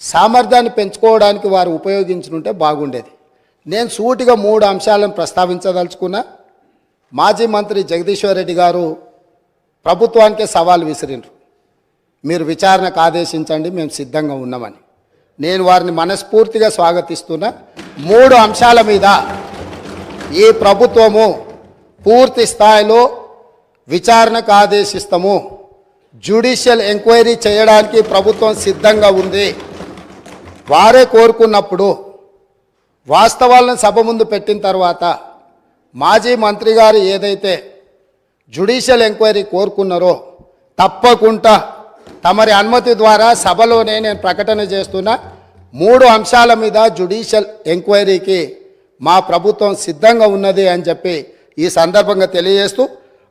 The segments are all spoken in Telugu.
సామర్థ్యాన్ని పెంచుకోవడానికి వారు ఉపయోగించుంటే బాగుండేది. నేను సూటిగా 3 అంశాలను ప్రస్తావించదలుచుకున్నా. మాజీ మంత్రి జగదీశ్వర్ రెడ్డి గారు ప్రభుత్వానికే సవాల్ విసిరిండ్రు, మీరు విచారణకు ఆదేశించండి, మేము సిద్ధంగా ఉన్నామని. నేను వారిని మనస్ఫూర్తిగా స్వాగతిస్తున్నా. 3 అంశాల మీద ఈ ప్రభుత్వము పూర్తి స్థాయిలో విచారణకు ఆదేశిస్తాము, జ్యుడిషియల్ ఎంక్వైరీ చేయడానికి ప్రభుత్వం సిద్ధంగా ఉంది. వారే కోరుకున్నప్పుడు వాస్తవాలను సభ ముందు పెట్టిన తర్వాత మాజీ మంత్రి గారు ఏదైతే జ్యుడిషియల్ ఎంక్వైరీ కోరుకున్నారో తప్పకుండా తమరి అనుమతి ద్వారా సభలోనే నేను ప్రకటన చేస్తున్నా. 3 అంశాల మీద జ్యుడిషియల్ ఎంక్వైరీకి మా ప్రభుత్వం సిద్ధంగా ఉన్నది అని చెప్పి ఈ సందర్భంగా తెలియజేస్తూ,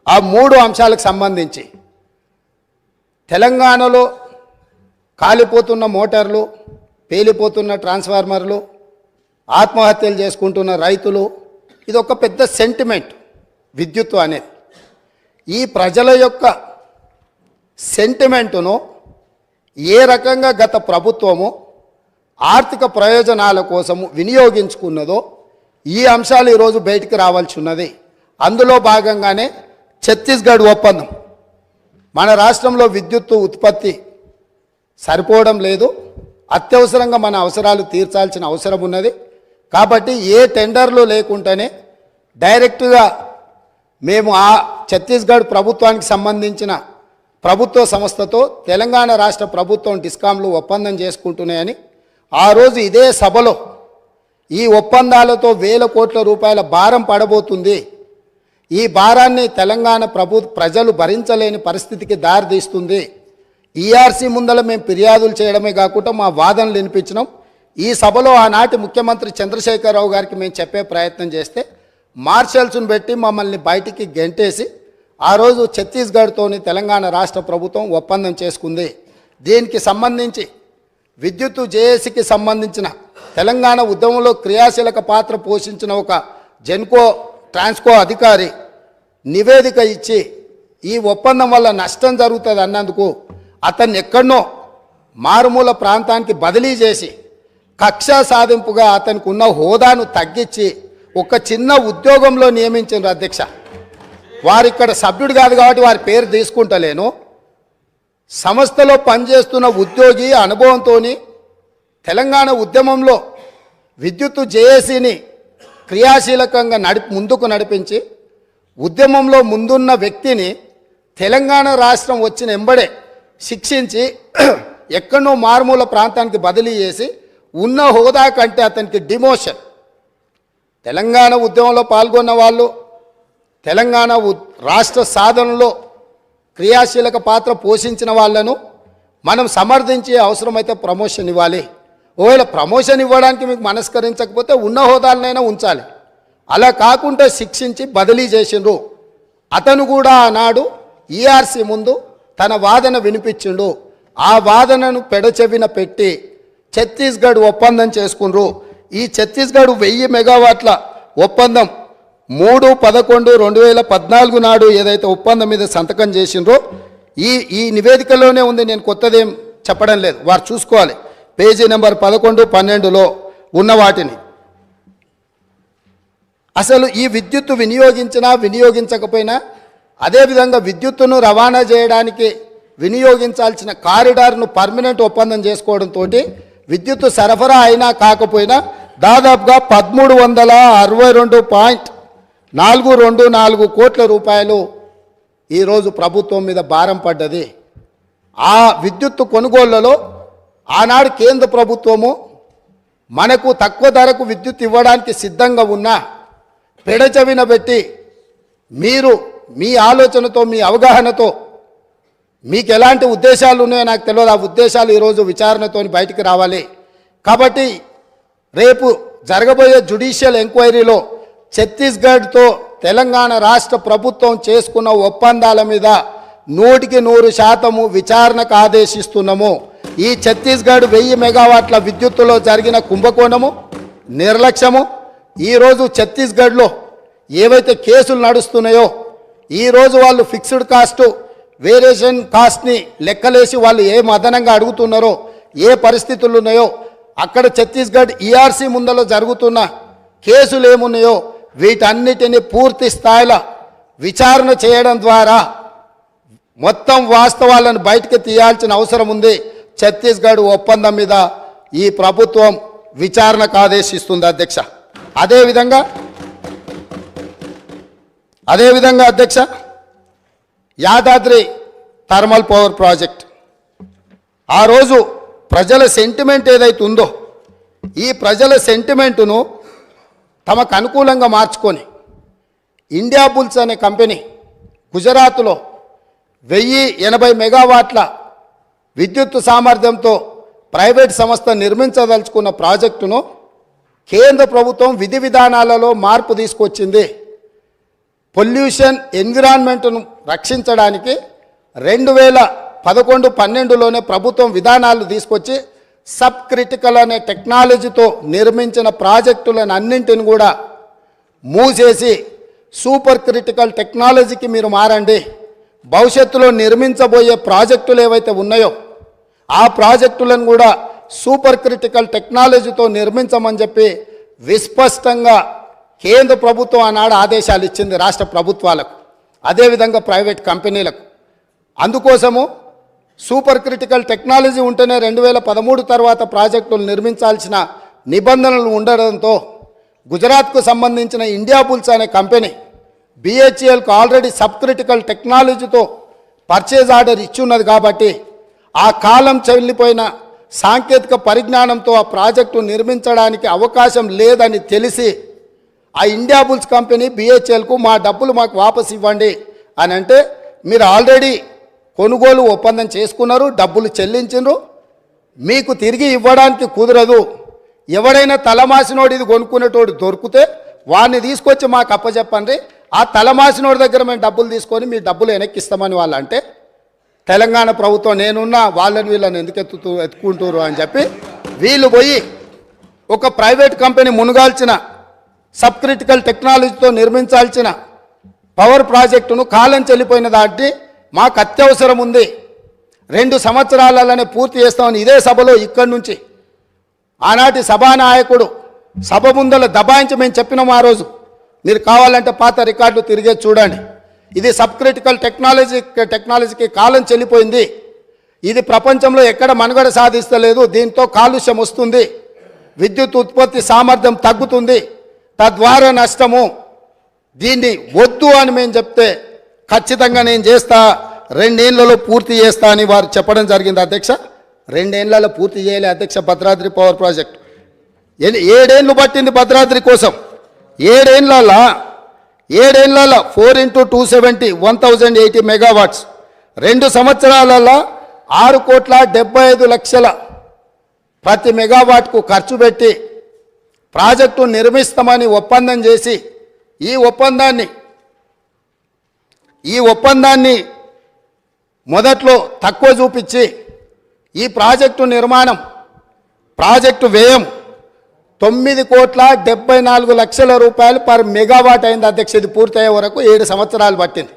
ఆ 3 అంశాలకు సంబంధించి తెలంగాణలో కాలిపోతున్న మోటార్లు, పేలిపోతున్న ట్రాన్స్ఫార్మర్లు, ఆత్మహత్యలు చేసుకుంటున్న రైతులు, ఇది ఒక పెద్ద సెంటిమెంట్. విద్యుత్తు అనేది ఈ ప్రజల యొక్క సెంటిమెంటును ఏ రకంగా గత ప్రభుత్వము ఆర్థిక ప్రయోజనాల కోసము వినియోగించుకున్నదో ఈ అంశాలు ఈరోజు బయటికి రావాల్సి ఉన్నది. అందులో భాగంగానే ఛత్తీస్గఢ్ ఒప్పందం. మన రాష్ట్రంలో విద్యుత్తు ఉత్పత్తి సరిపోవడం లేదు, అత్యవసరంగా మన అవసరాలు తీర్చాల్సిన అవసరం ఉన్నది. కాబట్టి ఏ టెండర్లు లేకుండానే డైరెక్ట్గా మేము ఆ ఛత్తీస్గఢ్ ప్రభుత్వానికి సంబంధించిన ప్రభుత్వ సంస్థతో తెలంగాణ రాష్ట్ర ప్రభుత్వం డిస్కామ్లు ఒప్పందం చేసుకుంటున్నాయని ఆ రోజు ఇదే సభలో ఈ ఒప్పందాలతో వేల కోట్ల రూపాయల భారం పడబోతుంది, ఈ భారాన్ని తెలంగాణ ప్రజలు భరించలేని పరిస్థితికి దారితీస్తుంది, ఈఆర్సీ ముందల మేము ఫిర్యాదులు చేయడమే కాకుండా మా వాదనలు వినిపించినాం. ఈ సభలో ఆనాటి ముఖ్యమంత్రి చంద్రశేఖరరావు గారికి మేము చెప్పే ప్రయత్నం చేస్తే మార్షల్స్ను పెట్టి మమ్మల్ని బయటికి గెంటేసి ఆ రోజు ఛత్తీస్గఢ్తోని తెలంగాణ రాష్ట్ర ప్రభుత్వం ఒప్పందం చేసుకుంది. దీనికి సంబంధించి విద్యుత్తు జేఏసీకి సంబంధించిన తెలంగాణ ఉద్యమంలో క్రియాశీలక పాత్ర పోషించిన ఒక జెన్కో ట్రాన్స్కో అధికారి నివేదిక ఇచ్చి ఈ ఒప్పందం వల్ల నష్టం జరుగుతుంది అన్నందుకు అతన్ని ఎక్కడనో మారుమూల ప్రాంతానికి బదిలీ చేసి కక్ష సాధింపుగా అతనికి ఉన్న హోదాను తగ్గించి ఒక చిన్న ఉద్యోగంలో నియమించారు అధ్యక్ష. వారు ఇక్కడ సభ్యుడు కాదు కాబట్టి వారి పేరు తీసుకుంటలేను. సంస్థలో పనిచేస్తున్న ఉద్యోగి అనుభవంతో తెలంగాణ ఉద్యమంలో విద్యుత్తు జేఏసీని క్రియాశీలకంగా ముందుకు నడిపించి ఉద్యమంలో ముందున్న వ్యక్తిని తెలంగాణ రాష్ట్రం వచ్చిన ఎంబడే శిక్షించి ఎక్కడో మారుమూల ప్రాంతానికి బదిలీ చేసి ఉన్న హోదా కంటే అతనికి డిమోషన్. తెలంగాణ ఉద్యమంలో పాల్గొన్న వాళ్ళు తెలంగాణ రాష్ట్ర సాధనలో క్రియాశీలక పాత్ర పోషించిన వాళ్ళను మనం సమర్థించి అవసరమైతే ప్రమోషన్ ఇవ్వాలి. ఒకవేళ ప్రమోషన్ ఇవ్వడానికి మీకు మనస్కరించకపోతే ఉన్న హోదాలనైనా ఉంచాలి. అలా కాకుండా శిక్షించి బదిలీ చేసిండ్రు. అతను కూడా ఆనాడు ఈఆర్సీ ముందు తన వాదన వినిపించిండు. ఆ వాదనను పెడచెవిన పెట్టి ఛత్తీస్గఢ్ ఒప్పందం చేసుకుండ్రు. ఈ ఛత్తీస్గఢ్ 1000 మెగావాట్ల ఒప్పందం 3/11/2014 నాడు ఏదైతే ఒప్పందం మీద సంతకం చేసిండ్రో ఈ నివేదికలోనే ఉంది, నేను కొత్తదేం చెప్పడం లేదు, వారు చూసుకోవాలి. పేజీ నెంబర్ 11, 12లో ఉన్న వాటిని. అసలు ఈ విద్యుత్తు వినియోగించినా వినియోగించకపోయినా అదేవిధంగా విద్యుత్తును రవాణా చేయడానికి వినియోగించాల్సిన కారిడార్ను పర్మనెంట్ ఒప్పందం చేసుకోవడంతో విద్యుత్తు సరఫరా అయినా కాకపోయినా దాదాపుగా 1362.424 కోట్ల రూపాయలు ఈరోజు ప్రభుత్వం మీద భారం పడ్డది. ఆ విద్యుత్తు కొనుగోళ్లలో ఆనాడు కేంద్ర ప్రభుత్వము మనకు తక్కువ ధరకు విద్యుత్ ఇవ్వడానికి సిద్ధంగా ఉన్నా పెడచెవిన పెట్టి మీరు మీ ఆలోచనతో మీ అవగాహనతో మీకు ఎలాంటి ఉద్దేశాలు ఉన్నాయో నాకు తెలియదు, ఆ ఉద్దేశాలు ఈరోజు విచారణతో బయటికి రావాలి. కాబట్టి రేపు జరగబోయే జ్యుడిషియల్ ఎంక్వైరీలో ఛత్తీస్గఢ్తో తెలంగాణ రాష్ట్ర ప్రభుత్వం చేసుకున్న ఒప్పందాల మీద 100% విచారణకు ఆదేశిస్తున్నాము. ఈ ఛత్తీస్గఢ్ 1000 మెగావాట్ల విద్యుత్తులో జరిగిన కుంభకోణము, నిర్లక్ష్యము, ఈరోజు ఛత్తీస్గఢ్లో ఏవైతే కేసులు నడుస్తున్నాయో ఈరోజు వాళ్ళు ఫిక్స్డ్ కాస్ట్ వేరియేషన్ కాస్ట్ని లెక్కలేసి వాళ్ళు ఏం అదనంగా అడుగుతున్నారో ఏ పరిస్థితులు ఉన్నాయో, అక్కడ ఛత్తీస్గఢ్ ఈఆర్సీ ముందలో జరుగుతున్న కేసులు ఏమున్నాయో వీటన్నిటిని పూర్తి స్థాయిలో విచారణ చేయడం ద్వారా మొత్తం వాస్తవాలను బయటకు తీయాల్సిన అవసరం ఉంది. ఛత్తీస్గఢ్ ఒప్పందం మీద ఈ ప్రభుత్వం విచారణకు ఆదేశిస్తుంది అధ్యక్ష. అదేవిధంగా అధ్యక్ష, యాదాద్రి థర్మల్ పవర్ ప్రాజెక్ట్ ఆ రోజు ప్రజల సెంటిమెంట్ ఏదైతే ఉందో ఈ ప్రజల సెంటిమెంటును తమకు అనుకూలంగా మార్చుకొని ఇండియా బుల్స్ అనే కంపెనీ గుజరాత్లో 1080 మెగావాట్ల విద్యుత్ సామర్థ్యంతో ప్రైవేట్ సంస్థ నిర్మించదలుచుకున్న ప్రాజెక్టును కేంద్ర ప్రభుత్వం విధి విధానాలలో మార్పు తీసుకొచ్చింది. పొల్యూషన్ ఎన్విరాన్మెంట్ను రక్షించడానికి 2011-12లోనే ప్రభుత్వం విధానాలు తీసుకొచ్చి సబ్ క్రిటికల్ అనే టెక్నాలజీతో నిర్మించిన ప్రాజెక్టులను అన్నింటిని కూడా మూసేసి సూపర్ క్రిటికల్ టెక్నాలజీకి మీరు మారండి, భవిష్యత్తులో నిర్మించబోయే ప్రాజెక్టులు ఏవైతే ఉన్నాయో ఆ ప్రాజెక్టులను కూడా సూపర్ క్రిటికల్ టెక్నాలజీతో నిర్మించమని చెప్పి విస్పష్టంగా కేంద్ర ప్రభుత్వం ఆనాడు ఆదేశాలు ఇచ్చింది రాష్ట్ర ప్రభుత్వాలకు, అదేవిధంగా ప్రైవేట్ కంపెనీలకు. అందుకోసము సూపర్ క్రిటికల్ టెక్నాలజీ ఉంటేనే 2013 తర్వాత ప్రాజెక్టులు నిర్మించాల్సిన నిబంధనలు ఉండడంతో గుజరాత్కు సంబంధించిన ఇండియా బుల్స్ అనే కంపెనీ BHELకు ఆల్రెడీ సబ్ క్రిటికల్ టెక్నాలజీతో పర్చేజ్ ఆర్డర్ ఇచ్చున్నది కాబట్టి ఆ కాలం చెల్లిపోయిన సాంకేతిక పరిజ్ఞానంతో ఆ ప్రాజెక్టు నిర్మించడానికి అవకాశం లేదని తెలిసి ఆ ఇండియా బుల్స్ కంపెనీ BHELకు మా డబ్బులు మాకు వాపసు ఇవ్వండి అని అంటే, మీరు ఆల్రెడీ కొనుగోలు ఒప్పందం చేసుకున్నారు, డబ్బులు చెల్లించారు, మీకు తిరిగి ఇవ్వడానికి కుదరదు. ఎవడైనా తలమాసినోడు ఇది కొనుక్కునేటోడు దొరికితే వాడిని తీసుకొచ్చి మాకు అప్పచెప్పండి, ఆ తలమాసినోడి దగ్గర మేము డబ్బులు తీసుకొని మీ డబ్బులు వెనక్కిస్తామని వాళ్ళు అంటే, తెలంగాణ ప్రభుత్వం నేనున్నా వాళ్ళని వీళ్ళని ఎందుకు ఎత్తుకుంటారు అని చెప్పి వీళ్ళు పోయి ఒక ప్రైవేట్ కంపెనీ మునుగాల్చిన సబ్ క్రిటికల్ టెక్నాలజీతో నిర్మించాల్సిన పవర్ ప్రాజెక్టును కాలం చెల్లిపోయిన దాన్ని మాకు అత్యవసరం ఉంది, 2 సంవత్సరాలలోనే పూర్తి చేస్తామని ఇదే సభలో ఇక్కడి నుంచి ఆనాటి సభానాయకుడు సభ ముందల దబాయించి మేము చెప్పినాము ఆ రోజు. మీరు కావాలంటే పాత రికార్డులు తిరిగే చూడండి. ఇది సబ్ క్రిటికల్ టెక్నాలజీకి కాలం చెల్లిపోయింది, ఇది ప్రపంచంలో ఎక్కడ మనుగడ సాధిస్తలేదు, దీంతో కాలుష్యం వస్తుంది, విద్యుత్ ఉత్పత్తి సామర్థ్యం తగ్గుతుంది, తద్వారా నష్టము, దీన్ని వద్దు అని మేము చెప్తే ఖచ్చితంగా నేను చేస్తా, 2 ఏళ్లలో పూర్తి చేస్తా అని వారు చెప్పడం జరిగింది అధ్యక్ష. 2 ఏళ్లలో పూర్తి చేయలే అధ్యక్ష భద్రాద్రి పవర్ ప్రాజెక్ట్. 7 ఏళ్ళు పట్టింది భద్రాద్రి కోసం. 7 ఏళ్లలో 4 × 270 1080 మెగావాట్స్, 2 సంవత్సరాలలో 6,75,00,000 ప్రతి మెగావాట్కు ఖర్చు పెట్టి ప్రాజెక్టు నిర్మిస్తామని ఒప్పందం చేసి ఈ ఒప్పందాన్ని మొదట్లో తక్కువ చూపించి ఈ ప్రాజెక్టు నిర్మాణం ప్రాజెక్టు వ్యయం 9,74,00,000 రూపాయలు పర్ మెగావాట్ అయింది అధ్యక్ష. ఇది పూర్తయ్యే వరకు 7 సంవత్సరాలు పట్టింది.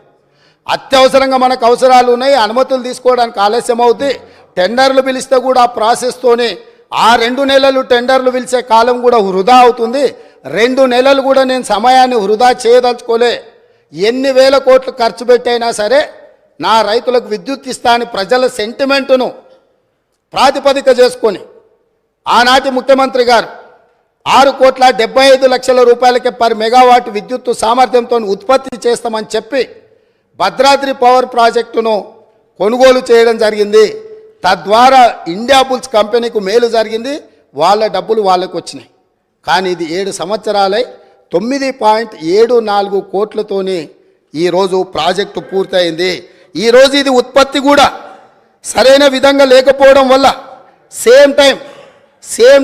అత్యవసరంగా మనకు అవసరాలు ఉన్నాయి, అనుమతులు తీసుకోవడానికి ఆలస్యం అవుతుంది, టెండర్లు పిలిస్తే కూడా ఆ ప్రాసెస్తోనే ఆ 2 నెలలు టెండర్లు పిలిచే కాలం కూడా వృధా అవుతుంది. 2 నెలలు కూడా నేను సమయాన్ని వృధా చేయదలుచుకోలే, ఎన్ని వేల కోట్లు ఖర్చు పెట్టైనా సరే నా రైతులకు విద్యుత్ ఇస్తా అని ప్రజల సెంటిమెంటును ప్రాతిపదిక చేసుకొని ఆనాటి ముఖ్యమంత్రి గారు 6,75,00,000 రూపాయలకే పర్ మెగావాట్ విద్యుత్తు సామర్థ్యంతో ఉత్పత్తి చేస్తామని చెప్పి భద్రాద్రి పవర్ ప్రాజెక్టును కొనుగోలు చేయడం జరిగింది. తద్వారా ఇండియా బుల్స్ కంపెనీకు మేలు జరిగింది, వాళ్ళ డబ్బులు వాళ్ళకు వచ్చినాయి. కానీ ఇది 7 సంవత్సరాలై 9.74 కోట్లతోనే ఈరోజు ప్రాజెక్టు పూర్తయింది. ఈరోజు ఇది ఉత్పత్తి కూడా సరైన విధంగా లేకపోవడం వల్ల సేమ్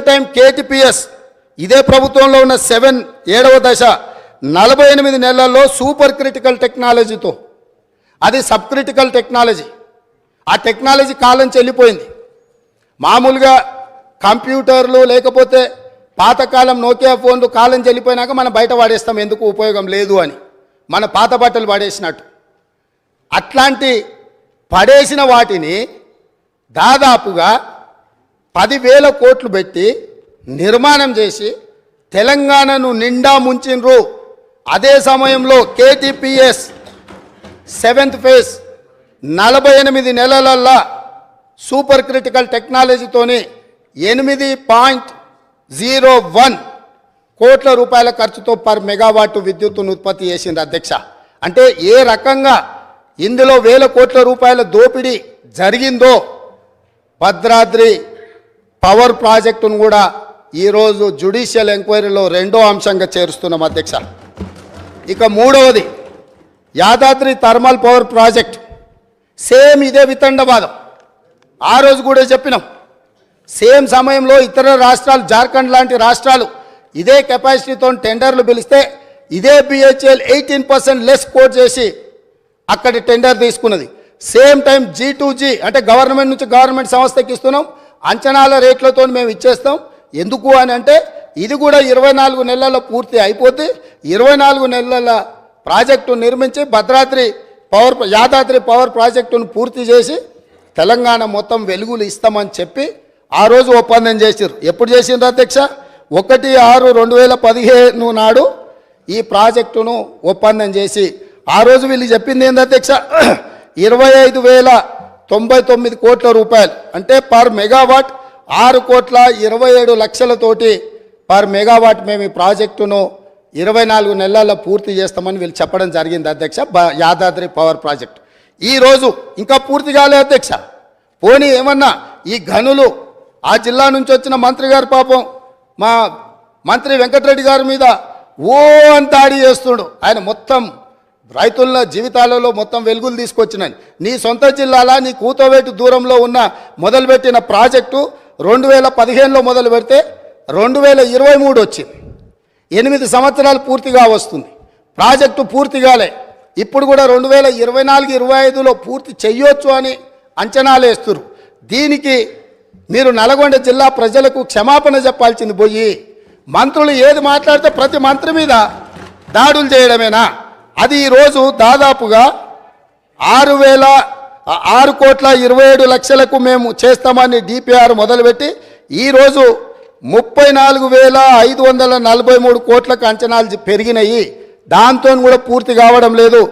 టైం KTPS ఇదే ప్రభుత్వంలో ఉన్న 7వ దశ 48 నెలల్లో సూపర్ క్రిటికల్ టెక్నాలజీతో, అది సబ్ క్రిటికల్ టెక్నాలజీ, ఆ టెక్నాలజీ కాలం చెల్లిపోయింది. మామూలుగా కంప్యూటర్లు లేకపోతే పాతకాలం నోకియా ఫోన్లు కాలం చెల్లిపోయినాక మనం బయట వాడేస్తాం, ఎందుకు ఉపయోగం లేదు అని, మన పాత బట్టలు పడేసినట్టు. అట్లాంటి పడేసిన వాటిని దాదాపుగా 10,000 కోట్లు పెట్టి నిర్మాణం చేసి తెలంగాణను నిండా ముంచిండ్రు. అదే సమయంలో KTPS 7th ఫేజ్ 48 నెలలల్లా సూపర్ క్రిటికల్ టెక్నాలజీతోని 8.01 కోట్ల రూపాయల ఖర్చుతో పర్ మెగావాట్ విద్యుత్తును ఉత్పత్తి చేసింది అధ్యక్ష. అంటే ఏ రకంగా ఇందులో 1000 కోట్ల రూపాయల దోపిడీ జరిగిందో భద్రాద్రి పవర్ ప్రాజెక్టును కూడా ఈరోజు జ్యుడిషియల్ ఎంక్వైరీలో రెండో అంశంగా చేరుస్తున్నాం అధ్యక్ష. ఇక మూడవది Yadadri thermal power project. Same ఇదే వితండవాదం. ఆ రోజు కూడా చెప్పినాం. సేమ్ సమయంలో ఇతర రాష్ట్రాలు, జార్ఖండ్ లాంటి రాష్ట్రాలు ఇదే కెపాసిటీతో టెండర్లు పిలిస్తే ఇదే BHEL 18% లెస్ కోట్ చేసి అక్కడి టెండర్ తీసుకున్నది. సేమ్ టైం G2G అంటే గవర్నమెంట్ నుంచి గవర్నమెంట్ సంస్థకి ఇస్తున్నాం, అంచనాల రేట్లతో మేము ఇచ్చేస్తాం. ఎందుకు అని అంటే ఇది కూడా 24 నెలల్లో పూర్తి అయిపోతే 24 నెలల ప్రాజెక్టు నిర్మించి యాదాద్రి పవర్ ప్రాజెక్టును పూర్తి చేసి తెలంగాణ మొత్తం వెలుగులు ఇస్తామని చెప్పి ఆ రోజు ఒప్పందం చేశారు. ఎప్పుడు చేసిండ్రు అధ్యక్ష? 1/6/2015 నాడు ఈ ప్రాజెక్టును ఒప్పందం చేసి ఆ రోజు వీళ్ళు చెప్పింది ఏంది అధ్యక్ష? 25,099 కోట్ల రూపాయలు అంటే పర్ మెగావాట్ 6,27,00,000తోటి పర్ మెగావాట్ మేము ఈ ప్రాజెక్టును 24 నెలల్లో పూర్తి చేస్తామని వీళ్ళు చెప్పడం జరిగింది అధ్యక్ష. యాదాద్రి పవర్ ప్రాజెక్ట్ ఈరోజు ఇంకా పూర్తి కాలే అధ్యక్ష. పోనీ ఏమన్నా ఈ గనులు ఆ జిల్లా నుంచి వచ్చిన మంత్రి గారు పాపం మా మంత్రి వెంకటరెడ్డి గారి మీద ఓ అని దాడి చేస్తుడు. ఆయన మొత్తం రైతుల జీవితాలలో మొత్తం వెలుగులు తీసుకొచ్చినాయి. నీ సొంత జిల్లాలా నీ కూతవేటు దూరంలో ఉన్న మొదలుపెట్టిన ప్రాజెక్టు 2015లో మొదలు పెడితే 2023 వచ్చింది. 8 సంవత్సరాలు పూర్తిగా వస్తుంది. ప్రాజెక్టు పూర్తి కాలే. ఇప్పుడు కూడా 2024-25లో పూర్తి చెయ్యొచ్చు అని అంచనాలు వేస్తున్నారు. దీనికి మీరు నల్గొండ జిల్లా ప్రజలకు క్షమాపణ చెప్పాల్సింది పోయి మంత్రులు ఏది మాట్లాడితే ప్రతి మంత్రి మీద దాడులు చేయడమేనా? అది ఈరోజు దాదాపుగా 6,27,00,000కు మేము చేస్తామని DPR మొదలుపెట్టి ఈరోజు 34,543 కోట్లకు అంచనాలు పెరిగినాయి. దాంతో కూడా పూర్తి కావడం లేదు.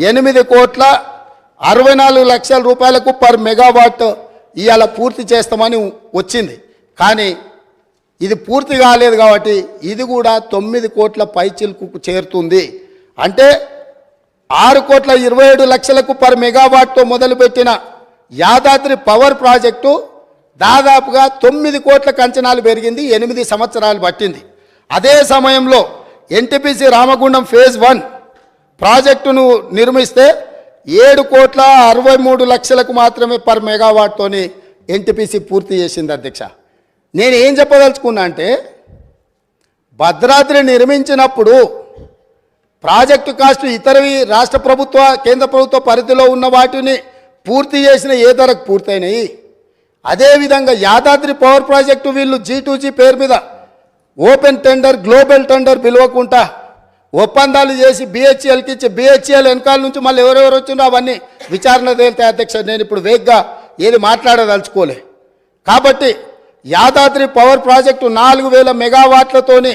8,64,00,000 రూపాయలకు పర్ మెగావాట్ ఇవాళ పూర్తి చేస్తామని వచ్చింది. కానీ ఇది పూర్తి కాలేదు కాబట్టి ఇది కూడా 9 కోట్ల పైచిల్కు చేరుతుంది. అంటే 6,27,00,000కు పర్ మెగావాట్తో మొదలుపెట్టిన యాదాద్రి పవర్ ప్రాజెక్టు దాదాపుగా 9 కోట్లకు అంచనాలు పెరిగింది. 8 సంవత్సరాలు పట్టింది. అదే సమయంలో NTPC రామగుండం ఫేజ్ 1 ప్రాజెక్టును నిర్మిస్తే 7,63,00,000కు మాత్రమే పర్ మెగావాట్తోని NTPC పూర్తి చేసింది అధ్యక్ష. నేను ఏం చెప్పదలుచుకున్నా అంటే భద్రాద్రి నిర్మించినప్పుడు ప్రాజెక్టు కాస్ట్ ఇతరవి రాష్ట్ర ప్రభుత్వ కేంద్ర ప్రభుత్వ పరిధిలో ఉన్న వాటిని పూర్తి చేసిన ఏ ధరకు పూర్తయినాయి. అదేవిధంగా యాదాద్రి పవర్ ప్రాజెక్టు వీళ్ళు G2G పేరు మీద ఓపెన్ టెండర్ గ్లోబల్ టెండర్ పిలవకుండా ఒప్పందాలు చేసి BHELకి ఇచ్చి BHEL వెనకాల నుంచి మళ్ళీ ఎవరెవరు వచ్చిందో అవన్నీ విచారణ తేలితే అధ్యక్ష నేను ఇప్పుడు వేగ్గా ఏది మాట్లాడదలుచుకోలే. కాబట్టి యాదాద్రి పవర్ ప్రాజెక్టు 4,000 మెగావాట్లతోని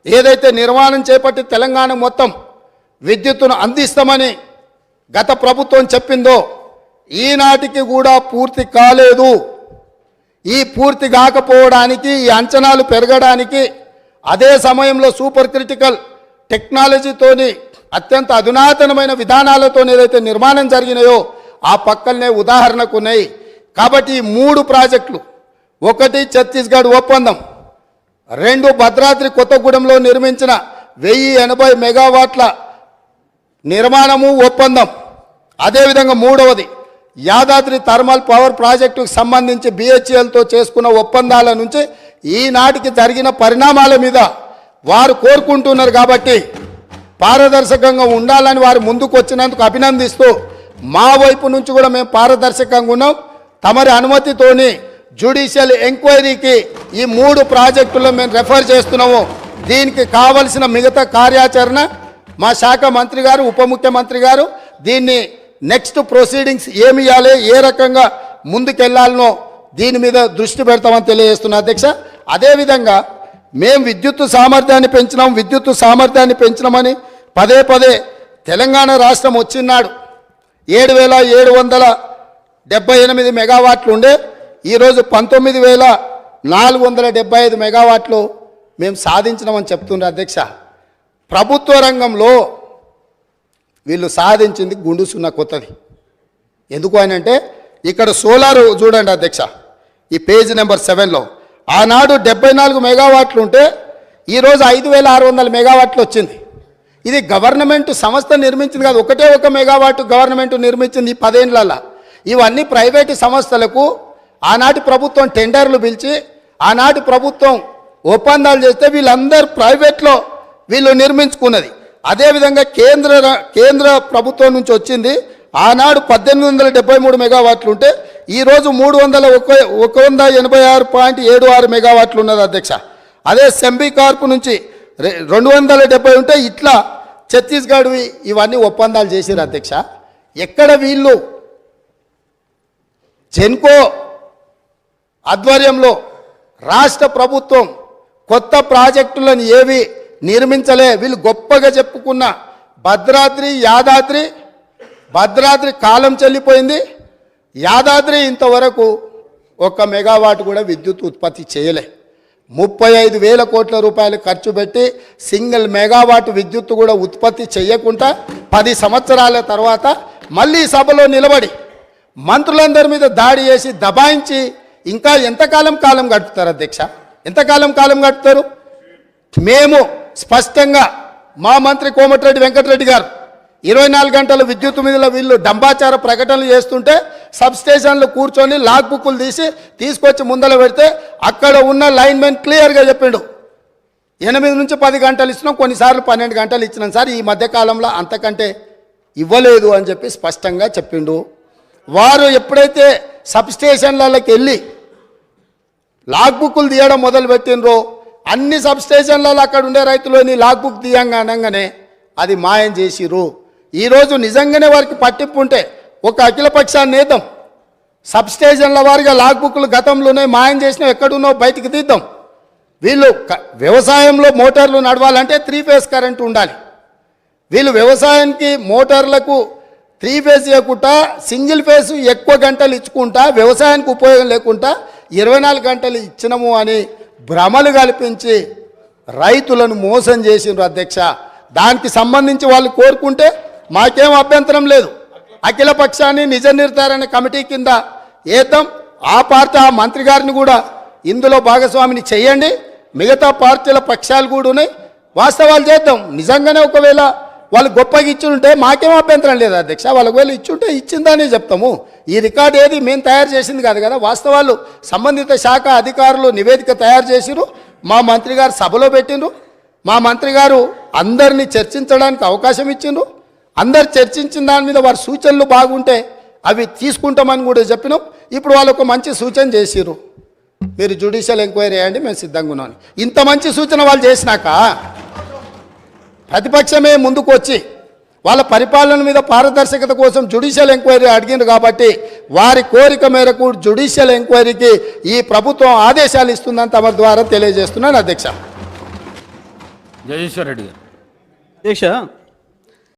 ఏదైతే నిర్మాణం చేపట్టి తెలంగాణ మొత్తం విద్యుత్తును అందిస్తామని గత ప్రభుత్వం చెప్పిందో ఈనాటికి కూడా పూర్తి కాలేదు. ఈ పూర్తి కాకపోవడానికి ఈ అంచనాలు పెరగడానికి అదే సమయంలో సూపర్ క్రిటికల్ టెక్నాలజీతోని అత్యంత అధునాతనమైన విధానాలతో ఏదైతే నిర్మాణం జరిగినాయో ఆ పక్కనే ఉదాహరణకు ఉన్నాయి. కాబట్టి ఈ 3 ప్రాజెక్టులు, 1 ఛత్తీస్గఢ్ ఒప్పందం, 2 భద్రాద్రి కొత్తగూడెంలో నిర్మించిన 1080 మెగావాట్ల నిర్మాణము ఒప్పందం, అదేవిధంగా 3వది యాదాద్రి థర్మల్ పవర్ ప్రాజెక్టుకు సంబంధించి BHELతో చేసుకున్న ఒప్పందాల నుంచి ఈనాటికి జరిగిన పరిణామాల మీద వారు కోరుకుంటున్నారు. కాబట్టి పారదర్శకంగా ఉండాలని వారు ముందుకు వచ్చినందుకు అభినందిస్తూ మా వైపు నుంచి కూడా మేము పారదర్శకంగా ఉన్నాం. తమరి అనుమతితోని జ్యుడిషియల్ ఎంక్వైరీకి ఈ 3 ప్రాజెక్టుల్లో మేము రెఫర్ చేస్తున్నాము. దీనికి కావలసిన మిగతా కార్యాచరణ మా శాఖ మంత్రి గారు, ఉప ముఖ్యమంత్రి గారు దీన్ని నెక్స్ట్ ప్రొసీడింగ్స్ ఏమి ఇవ్వాలి, ఏ రకంగా ముందుకెళ్లాలనో దీని మీద దృష్టి పెడతామని తెలియజేస్తున్నా అధ్యక్ష. అదేవిధంగా మేము విద్యుత్ సామర్థ్యాన్ని పెంచినామని పదే పదే తెలంగాణ రాష్ట్రం వచ్చినాడు 7,778 మెగావాట్లు ఉండే ఈరోజు 19,475 మెగావాట్లు మేము సాధించినామని చెప్తున్నారు అధ్యక్ష. ప్రభుత్వ రంగంలో వీళ్ళు సాధించింది గుండు సున్నా కొత్తది. ఎందుకు అని అంటే ఇక్కడ సోలార్ చూడండి అధ్యక్ష, ఈ పేజ్ నెంబర్ 7లో ఆనాడు 74 మెగావాట్లు ఉంటే ఈరోజు 5,600 మెగావాట్లు వచ్చింది. ఇది గవర్నమెంట్ సంస్థ నిర్మించింది కాదు, ఒకటే ఒక మెగావాట్ గవర్నమెంట్ నిర్మించింది ఈ 10 ఏళ్లలో. ఇవన్నీ ప్రైవేటు సంస్థలకు ఆనాటి ప్రభుత్వం టెండర్లు పిలిచి ఆనాటి ప్రభుత్వం ఒప్పందాలు చేస్తే వీళ్ళందరూ ప్రైవేట్లో వీళ్ళు నిర్మించుకున్నది. అదేవిధంగా కేంద్ర ప్రభుత్వం నుంచి వచ్చింది ఆనాడు 1873 మెగావాట్లు ఉంటే ఈరోజు 186.76 మెగావాట్లు ఉన్నది అధ్యక్ష. అదే సెంబీ కార్పు నుంచి 270 ఉంటే ఇట్లా ఛత్తీస్గఢ్వి ఇవన్నీ ఒప్పందాలు చేసిరు అధ్యక్ష. ఎక్కడ వీళ్ళు జెన్కో ఆధ్వర్యంలో రాష్ట్ర ప్రభుత్వం కొత్త ప్రాజెక్టులను ఏవి నిర్మించలే. వీళ్ళు గొప్పగా చెప్పుకున్న భద్రాద్రి కాలం చెల్లిపోయింది. యాదాద్రి ఇంతవరకు 1 మెగావాట్ కూడా విద్యుత్ ఉత్పత్తి చేయలే. 35,000 కోట్ల రూపాయలు ఖర్చు పెట్టి సింగిల్ మెగావాట్ విద్యుత్ కూడా ఉత్పత్తి చేయకుండా 10 సంవత్సరాల తర్వాత మళ్ళీ సభలో నిలబడి మంత్రులందరి మీద దాడి చేసి దబాయించి ఇంకా ఎంతకాలం గడుపుతారు అధ్యక్ష? ఎంతకాలం గడుపుతారు? మేము స్పష్టంగా మా మంత్రి కోమటిరెడ్డి వెంకటరెడ్డి గారు 24 గంటల విద్యుత్ మీద వీళ్ళు డంబాచార ప్రకటనలు చేస్తుంటే సబ్స్టేషన్లు కూర్చొని లాగ్ బుక్కులు తీసుకొచ్చి ముందర పెడితే అక్కడ ఉన్న లైన్మెన్ క్లియర్గా చెప్పిండు 8 నుంచి 10 గంటలు ఇస్తున్నాం, కొన్నిసార్లు 12 గంటలు ఇచ్చినాం సార్, ఈ మధ్యకాలంలో అంతకంటే ఇవ్వలేదు అని చెప్పి స్పష్టంగా చెప్పిండు. వారు ఎప్పుడైతే సబ్స్టేషన్లకి వెళ్ళి లాగ్ బుక్కులు తీయడం మొదలుపెట్టినరో అన్ని సబ్స్టేషన్లలో అక్కడ ఉండే రైతులని లాగ్ బుక్ తీయంగా అనగానే అది మాయం చేసిరు. ఈరోజు నిజంగానే వారికి పట్టింపు ఉంటే ఒక అఖిలపక్షాన్ని నేద్దాం, సబ్స్టేషన్ల వారిగా లాగ్ బుక్లు గతంలోనే మాయం చేసినా ఎక్కడున్నో బయటికి తీద్దాం. వీళ్ళు వ్యవసాయంలో మోటార్లు నడవాలంటే 3 ఫేజ్ కరెంటు ఉండాలి. వీళ్ళు వ్యవసాయానికి మోటార్లకు 3 ఫేజ్ ఇవ్వకుండా సింగిల్ ఫేజ్ ఎక్కువ గంటలు ఇచ్చుకుంటా వ్యవసాయానికి ఉపయోగం లేకుండా 24 గంటలు ఇచ్చినము అని భ్రమలు కల్పించి రైతులను మోసం చేసిండ్రు అధ్యక్ష. దానికి సంబంధించి వాళ్ళు కోరుకుంటే మాకేం అభ్యంతరం లేదు. అఖిల పక్షాన్ని నిజ నిర్ధారణ కమిటీ కింద ఏద్దాం. ఆ మంత్రి గారిని కూడా ఇందులో భాగస్వామిని చేయండి. మిగతా పార్టీల పక్షాలు కూడా ఉన్నాయి, వాస్తవాలు చేద్దాం. నిజంగానే ఒకవేళ వాళ్ళు గొప్పగా ఇచ్చుంటే మాకేం అభ్యంతరం లేదు అధ్యక్ష. వాళ్ళకి వెళ్ళి ఇచ్చుంటే ఇచ్చిందని చెప్తాము. ఈ రికార్డు ఏది మేము తయారు చేసింది కాదు కదా, వాస్తవాలు సంబంధిత శాఖ అధికారులు నివేదిక తయారు చేసిరు, మా మంత్రి గారు సభలో పెట్టిండ్రు. మా మంత్రి గారు అందరినీ చర్చించడానికి అవకాశం ఇచ్చిండ్రు. అందరు చర్చించిన దాని మీద వారి సూచనలు బాగుంటే అవి తీసుకుంటామని కూడా చెప్పినాం. ఇప్పుడు వాళ్ళు ఒక మంచి సూచన చేసిరు, మీరు జ్యుడిషియల్ ఎంక్వైరీ చేయండి, మేము సిద్ధంగా ఉన్నాం. ఇంత మంచి సూచన వాళ్ళు చేసినాక ప్రతిపక్షమే ముందుకు వచ్చి వాళ్ళ పరిపాలన మీద పారదర్శకత కోసం జ్యుడిషియల్ ఎంక్వైరీ అడిగింది కాబట్టి వారి కోరిక మేరకు జ్యుడిషియల్ ఎంక్వైరీకి ఈ ప్రభుత్వం ఆదేశాలు ఇస్తుందని తమ ద్వారా తెలియజేస్తున్నాను అధ్యక్ష. జగదీశ్వర్ రెడ్డి గారు. అధ్యక్ష